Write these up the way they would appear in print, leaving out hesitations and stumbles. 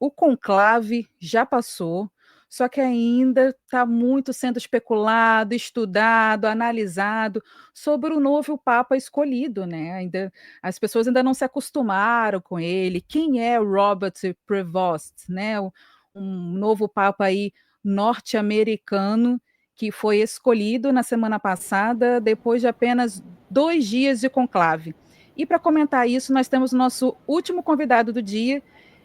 o conclave já passou, só que ainda está muito sendo especulado, estudado, analisado sobre o novo Papa escolhido, né? As pessoas ainda não se acostumaram com ele. Quem é Robert Prevost, né? Um novo Papa aí norte-americano que foi escolhido na semana passada, depois de apenas 2 dias de conclave. E para comentar isso, nós temos o nosso último convidado do dia,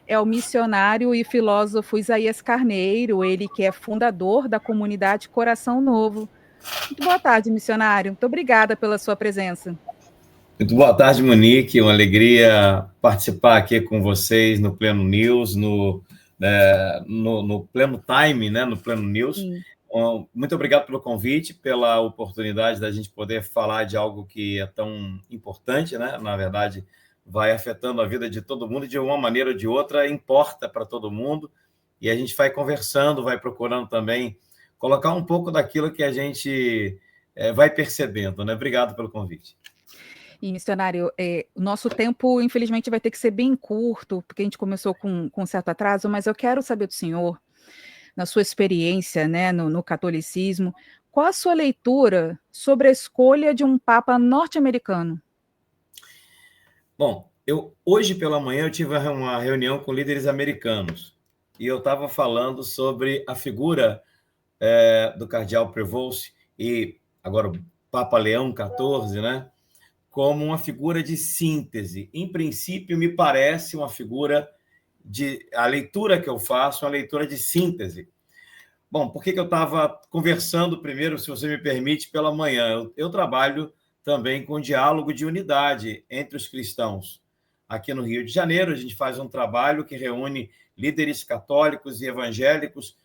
é o missionário e filósofo Isaías Carneiro, ele que é fundador da comunidade Coração Novo. Muito boa tarde, missionário. Muito obrigada pela sua presença. Muito boa tarde, Monique. Uma alegria participar aqui com vocês no Pleno News, no Pleno Time, né? No Pleno News. Sim. Muito obrigado pelo convite, pela oportunidade da gente poder falar de algo que é tão importante, né? Na verdade, vai afetando a vida de todo mundo de uma maneira ou de outra, importa para todo mundo. E a gente vai conversando, vai procurando também colocar um pouco daquilo que a gente vai percebendo, né? Obrigado pelo convite. E, missionário, o nosso tempo, infelizmente, vai ter que ser bem curto, porque a gente começou com certo atraso, mas eu quero saber do senhor, na sua experiência, né, no catolicismo, qual a sua leitura sobre a escolha de um Papa norte-americano? Bom, hoje pela manhã eu tive uma reunião com líderes americanos e eu estava falando sobre a figura do cardeal Prevost e agora o Papa Leão XIV, né? Como uma figura de síntese. Em princípio, me parece uma figura a leitura que eu faço, uma leitura de síntese. Bom, por que eu estava conversando primeiro, se você me permite, pela manhã? Eu trabalho também com diálogo de unidade entre os cristãos. Aqui no Rio de Janeiro, a gente faz um trabalho que reúne líderes católicos e evangélicos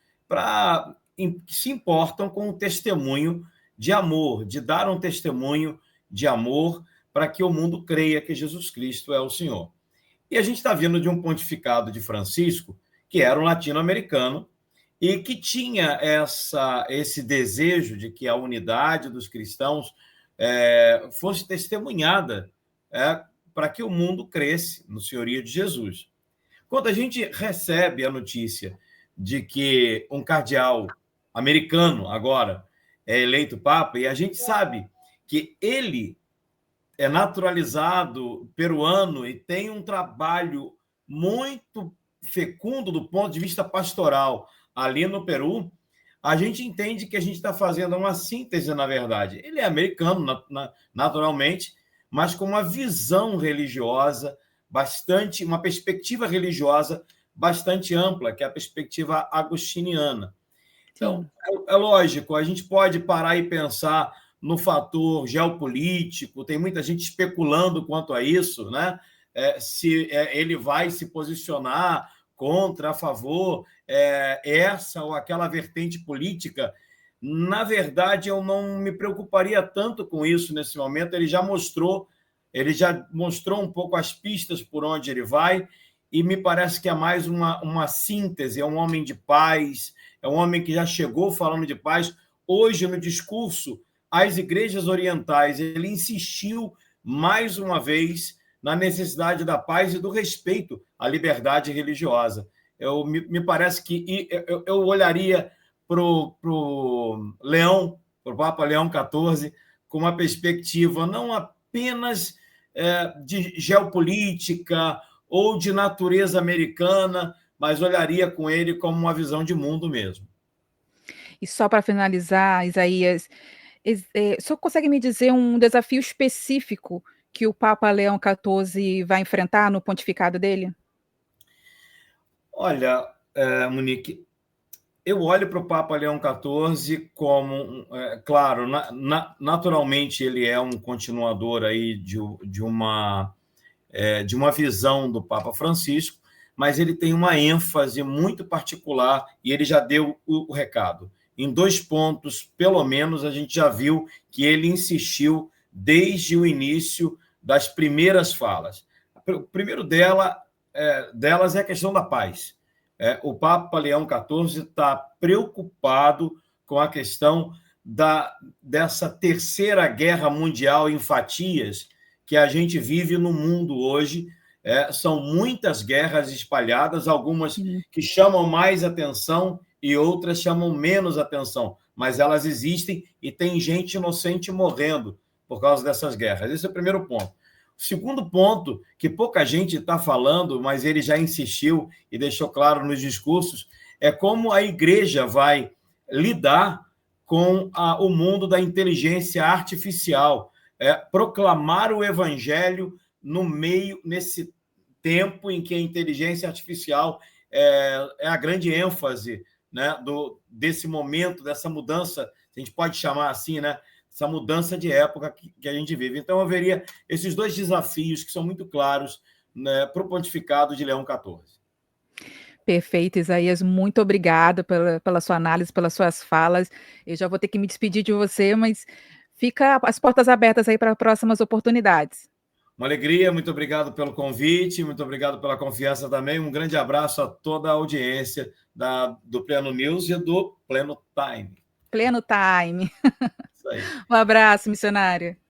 que se importam com o testemunho de amor, de dar um testemunho de amor para que o mundo creia que Jesus Cristo é o Senhor. E a gente está vindo de um pontificado de Francisco, que era um latino-americano, e que tinha esse desejo de que a unidade dos cristãos fosse testemunhada para que o mundo cresce no senhorio de Jesus. Quando a gente recebe a notícia de que um cardeal americano agora é eleito papa, e a gente sabe que ele é naturalizado peruano e tem um trabalho muito fecundo do ponto de vista pastoral ali no Peru, a gente entende que a gente está fazendo uma síntese, na verdade. Ele é americano, naturalmente, mas com uma visão religiosa uma perspectiva religiosa bastante ampla, que é a perspectiva agostiniana. Então, é lógico, a gente pode parar e pensar no fator geopolítico, tem muita gente especulando quanto a isso, né? Se ele vai se posicionar contra, a favor, essa ou aquela vertente política. Na verdade, eu não me preocuparia tanto com isso nesse momento. Ele já mostrou um pouco as pistas por onde ele vai, e me parece que é mais uma síntese, é um homem de paz, é um homem que já chegou falando de paz. Hoje, no discurso às igrejas orientais, ele insistiu mais uma vez na necessidade da paz e do respeito à liberdade religiosa. Me parece que eu olharia para o Papa Leão XIV, com uma perspectiva não apenas de geopolítica ou de natureza americana, mas olharia com ele como uma visão de mundo mesmo. E só para finalizar, Isaías, o senhor consegue me dizer um desafio específico que o Papa Leão XIV vai enfrentar no pontificado dele? Olha, Monique, eu olho para o Papa Leão XIV como, claro, naturalmente ele é um continuador aí de uma visão do Papa Francisco, mas ele tem uma ênfase muito particular e ele já deu o recado. Em 2 pontos, pelo menos, a gente já viu que ele insistiu desde o início das primeiras falas. O primeiro delas é a questão da paz. O Papa Leão XIV está preocupado com a questão dessa terceira guerra mundial em fatias que a gente vive no mundo hoje, São muitas guerras espalhadas, algumas Sim. que chamam mais atenção e outras chamam menos atenção, mas elas existem e tem gente inocente morrendo por causa dessas guerras. Esse é o primeiro ponto. O segundo ponto, que pouca gente está falando, mas ele já insistiu e deixou claro nos discursos, é como a igreja vai lidar com o mundo da inteligência artificial, proclamar o evangelho no meio, nesse tempo em que a inteligência artificial é a grande ênfase, né, desse momento, dessa mudança, a gente pode chamar assim, né, essa mudança de época que a gente vive. Então, haveria esses dois desafios que são muito claros, né, para o pontificado de Leão XIV. Perfeito, Isaías, muito obrigada pela sua análise, pelas suas falas. Eu já vou ter que me despedir de você, mas fica as portas abertas aí para próximas oportunidades. Uma alegria, muito obrigado pelo convite, muito obrigado pela confiança também. Um grande abraço a toda a audiência do Pleno News e do Pleno Time. Pleno time. Isso aí. Um abraço, missionária.